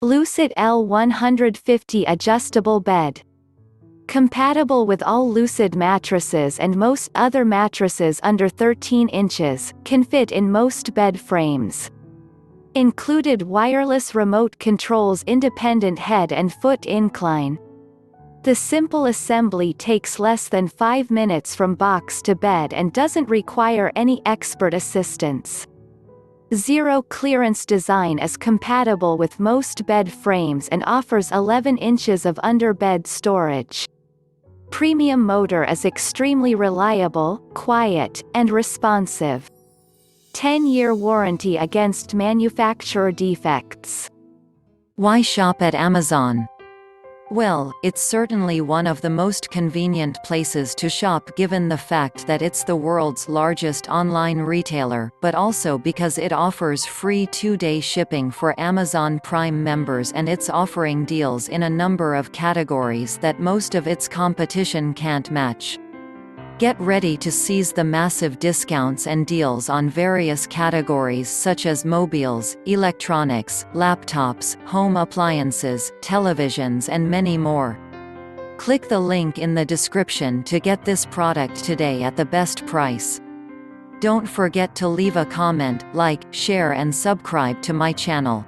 Lucid L150 adjustable bed. Compatible with all Lucid mattresses and most other mattresses under 13 inches, can fit in most bed frames. Included wireless remote controls, independent head and foot incline. The simple assembly takes less than 5 minutes from box to bed and doesn't require any expert assistance. Zero clearance design is compatible with most bed frames and offers 11 inches of under-bed storage. Premium motor is extremely reliable, quiet, and responsive. 10-year warranty against manufacturer defects. Why shop at Amazon? Well, it's certainly one of the most convenient places to shop given the fact that it's the world's largest online retailer, but also because it offers free 2-day shipping for Amazon Prime members and it's offering deals in a number of categories that most of its competition can't match. Get ready to seize the massive discounts and deals on various categories such as mobiles, electronics, laptops, home appliances, televisions and many more. Click the link in the description to get this product today at the best price. Don't forget to leave a comment, like, share and subscribe to my channel.